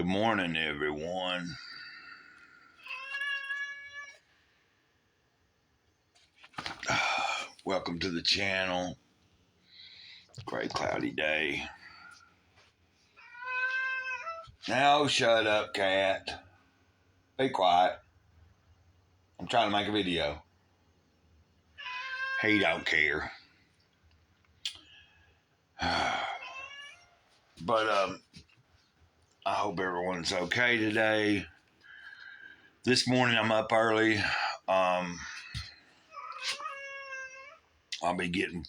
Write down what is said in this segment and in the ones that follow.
Good morning, everyone. Welcome to the channel. Great cloudy day. Now, shut up, cat. Be quiet. I'm trying to make a video. He don't care. But I hope everyone's okay today. This morning I'm up early. I'll be getting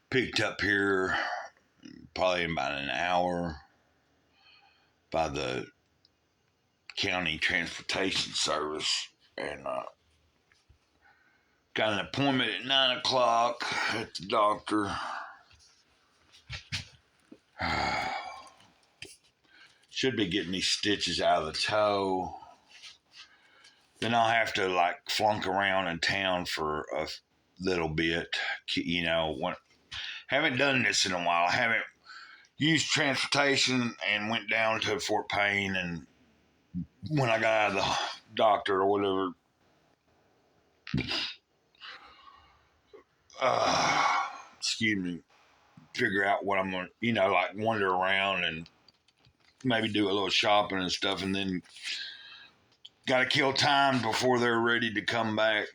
picked up here probably in about an hour by the county transportation service, and got an appointment at 9 o'clock at the doctor. Should be getting these stitches out of the toe. Then I'll have to flunk around in town for a little bit. Haven't done this in a while. I haven't used transportation and went down to Fort Payne, and when I got out of the doctor or whatever, excuse me, figure out what I'm going to, wander around and maybe do a little shopping and stuff, and then got to kill time before they're ready to come back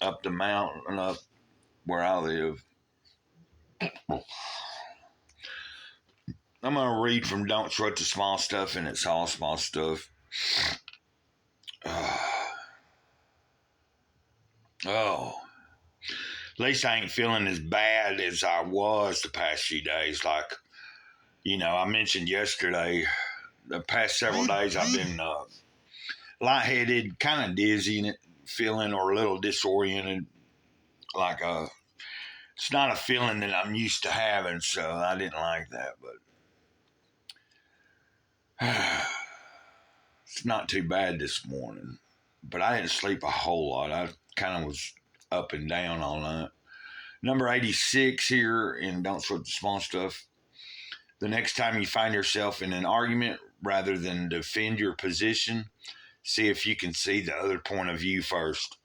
up the mountain, up where I live. I'm going to read from Don't Sweat the Small Stuff, and it's all small stuff. At least I ain't feeling as bad as I was the past few days. I mentioned yesterday, the past several days I've been lightheaded, kind of dizzy, and feeling or a little disoriented. It's not a feeling that I'm used to having, so I didn't like that. But it's not too bad this morning. But I didn't sleep a whole lot. I kind of was up and down all night. Number 86 here in Don't Sweat the Small Stuff. The next time you find yourself in an argument, rather than defend your position, see if you can see the other point of view first.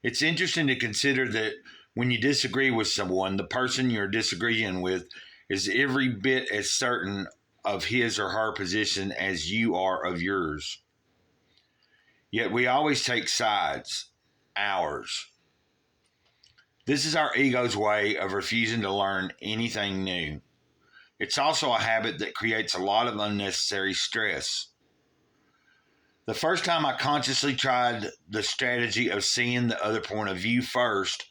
It's interesting to consider that when you disagree with someone, the person you're disagreeing with is every bit as certain of his or her position as you are of yours. Yet we always take sides, ours. This is our ego's way of refusing to learn anything new. It's also a habit that creates a lot of unnecessary stress. The first time I consciously tried the strategy of seeing the other point of view first,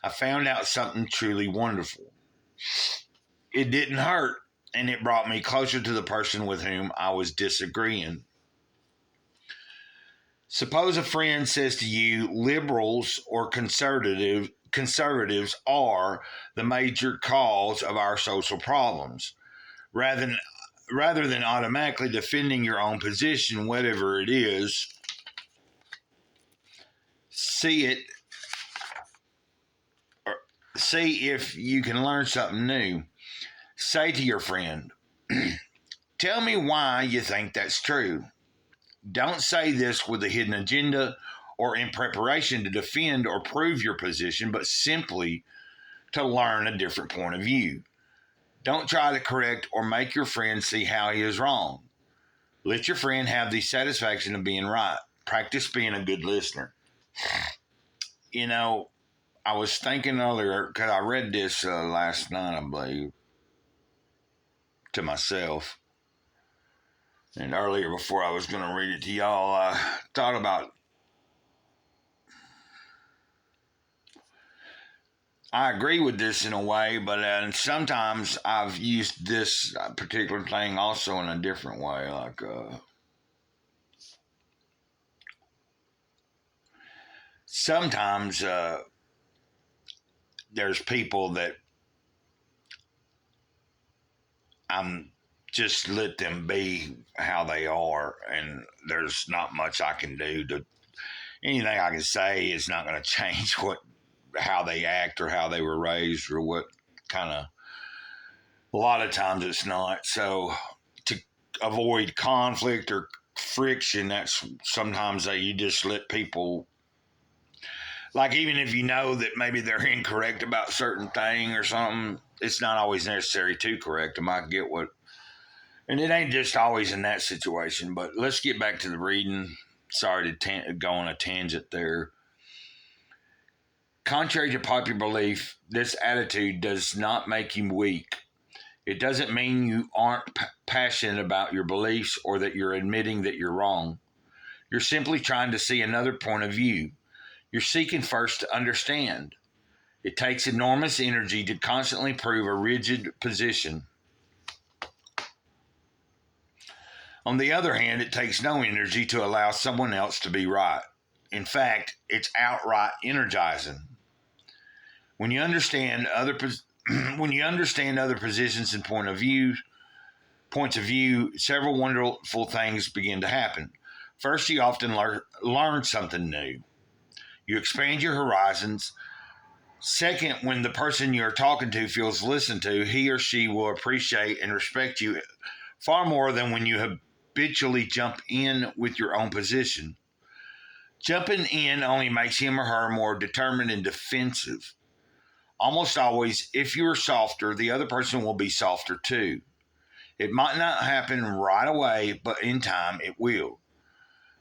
I found out something truly wonderful. It didn't hurt, and it brought me closer to the person with whom I was disagreeing. Suppose a friend says to you, liberals or conservatives are the major cause of our social problems. Rather than automatically defending your own position, whatever it is, see if you can learn something new. Say to your friend, tell me why you think that's true. Don't say this with a hidden agenda or in preparation to defend or prove your position, but simply to learn a different point of view. Don't try to correct or make your friend see how he is wrong. Let your friend have the satisfaction of being right. Practice being a good listener. I was thinking earlier, because I read this last night, I believe, to myself. And earlier, before I was going to read it to y'all, I thought about, I agree with this in a way, but sometimes I've used this particular thing also in a different way. Sometimes there's people that I'm just let them be how they are, and there's not much I can do to. Anything I can say is not going to change how they act or how they were raised or what kind of A lot of times it's not. So to avoid conflict or friction, that's sometimes that you just let people, like, even if you know that maybe they're incorrect about certain thing or something, it's not always necessary to correct them. I get what, and it ain't just always in that situation. But let's get back to the reading. Sorry to go on a tangent there. Contrary to popular belief, this attitude does not make you weak. It doesn't mean you aren't passionate about your beliefs or that you're admitting that you're wrong. You're simply trying to see another point of view. You're seeking first to understand. It takes enormous energy to constantly prove a rigid position. On the other hand, it takes no energy to allow someone else to be right. In fact, it's outright energizing. When you understand other positions and points of view, several wonderful things begin to happen. First, you often learn something new. You expand your horizons. Second, when the person you're talking to feels listened to, he or she will appreciate and respect you far more than when you habitually jump in with your own position. Jumping in only makes him or her more determined and defensive. Almost always, if you're softer, the other person will be softer too. It might not happen right away, but in time it will.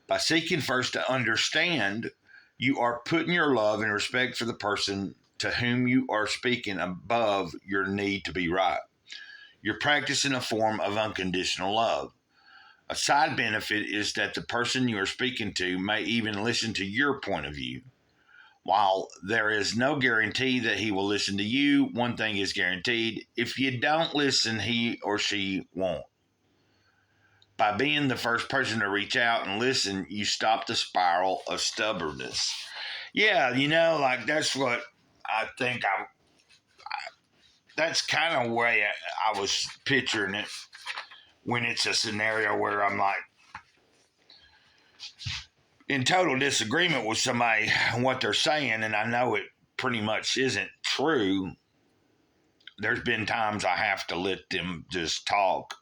By seeking first to understand, you are putting your love and respect for the person to whom you are speaking above your need to be right. You're practicing a form of unconditional love. A side benefit is that the person you are speaking to may even listen to your point of view. While there is no guarantee that he will listen to you, one thing is guaranteed: if you don't listen, he or she won't. By being the first person to reach out and listen, you stop the spiral of stubbornness. Yeah, like that's what I think that's kind of the way I was picturing it when it's a scenario where I'm like in total disagreement with somebody and what they're saying, and I know it pretty much isn't true. There's been times I have to let them just talk,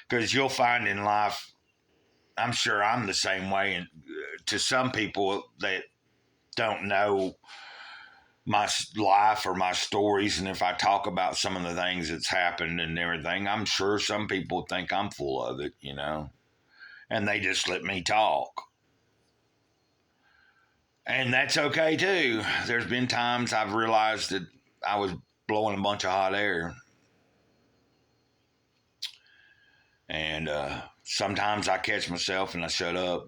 because you'll find in life, I'm sure I'm the same way, and to some people that don't know my life or my stories, and if I talk about some of the things that's happened and everything, I'm sure some people think I'm full of it, and they just let me talk. And that's okay too. There's been times I've realized that I was blowing a bunch of hot air. And sometimes I catch myself and I shut up.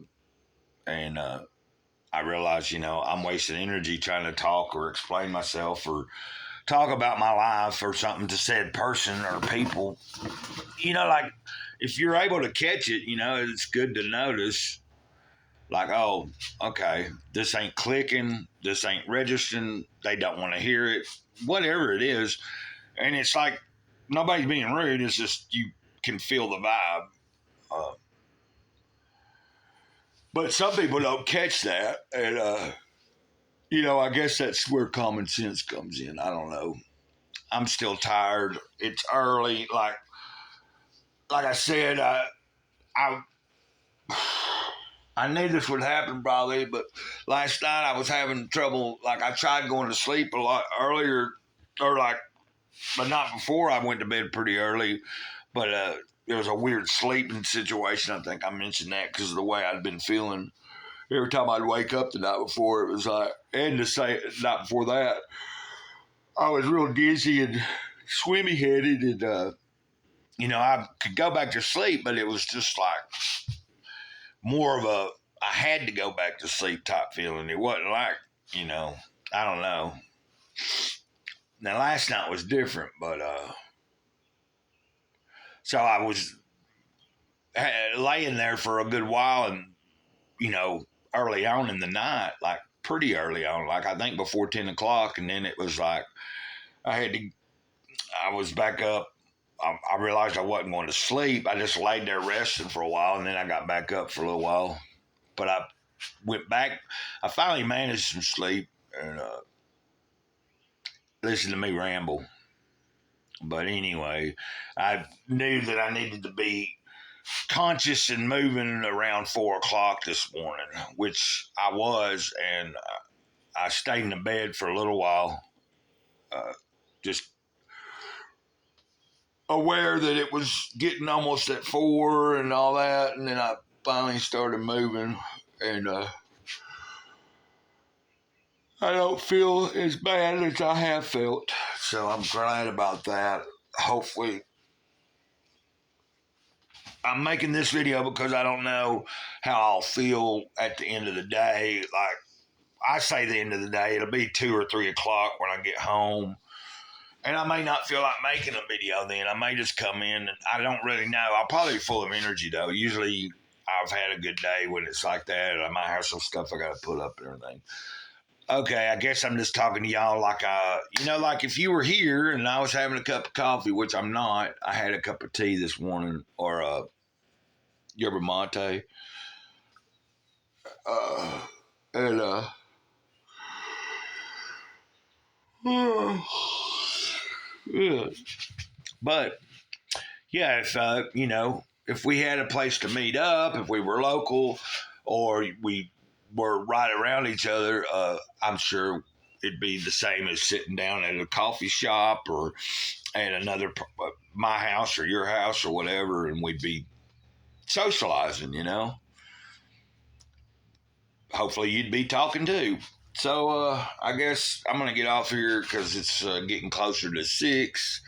And I realize, I'm wasting energy trying to talk or explain myself or talk about my life or something to said person or people. Like if you're able to catch it, it's good to notice. Like, oh, okay, this ain't clicking, this ain't registering, they don't want to hear it, whatever it is. And it's like nobody's being rude, it's just you can feel the vibe. But some people don't catch that. And, I guess that's where common sense comes in. I don't know. I'm still tired. It's early. Like I said, I I knew this would happen probably, but last night I was having trouble. Like I tried going to sleep a lot earlier, but not before. I went to bed pretty early, but there was a weird sleeping situation. I think I mentioned that because of the way I'd been feeling. Every time I'd wake up the night before, it was like, and the night before that, I was real dizzy and swimmy headed, and I could go back to sleep, but it was just like more of a I had to go back to sleep type feeling. It wasn't like, I don't know. Now last night was different, but so I was laying there for a good while, and early on in the night, like pretty early on, like I think before 10 o'clock, and then it was like I was back up. I realized I wasn't going to sleep. I just laid there resting for a while, and then I got back up for a little while. But I went back. I finally managed some sleep, and listen to me ramble. But anyway, I knew that I needed to be conscious and moving around 4 o'clock this morning, which I was, and I stayed in the bed for a little while, just aware that it was getting almost at 4 and all that, and then I finally started moving, and I don't feel as bad as I have felt, so I'm glad about that. Hopefully, I'm making this video because I don't know how I'll feel at the end of the day. Like, I say the end of the day, it'll be 2 or 3 o'clock when I get home. And I may not feel like making a video then. I may just come in and I don't really know. I'll probably be full of energy though. Usually I've had a good day when it's like that. I might have some stuff I got to put up and everything. Okay, I guess I'm just talking to y'all like, like if you were here and I was having a cup of coffee, which I'm not. I had a cup of tea this morning or yerba mate. Uh, and, yeah. But yeah, if we had a place to meet up, if we were local, or we were right around each other, I'm sure it'd be the same as sitting down at a coffee shop or at another my house or your house or whatever, and we'd be socializing. Hopefully, you'd be talking too. So I guess I'm gonna get off here because it's getting closer to 6.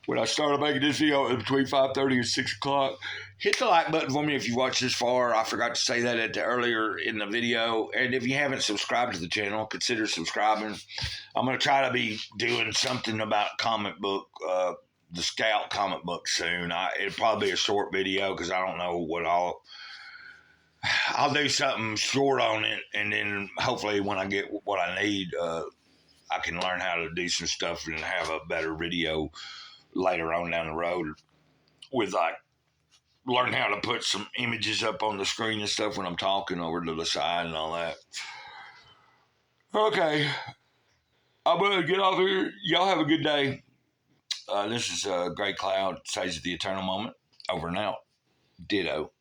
When I started making this video, it was between 5:30 and 6 o'clock. Hit the like button for me if you watched this far. I forgot to say that earlier in the video. And if you haven't subscribed to the channel, consider subscribing. I'm going to try to be doing something about comic book, the Scout comic book soon. It'll probably be a short video because I don't know what I'll do something short on it. And then hopefully when I get what I need, I can learn how to do some stuff and have a better video later on down the road with learn how to put some images up on the screen and stuff when I'm talking over to the side and all that. Okay. I'm going to get off here. Y'all have a good day. This is Greycloud Sage of the Eternal Moment. Over and out. Ditto.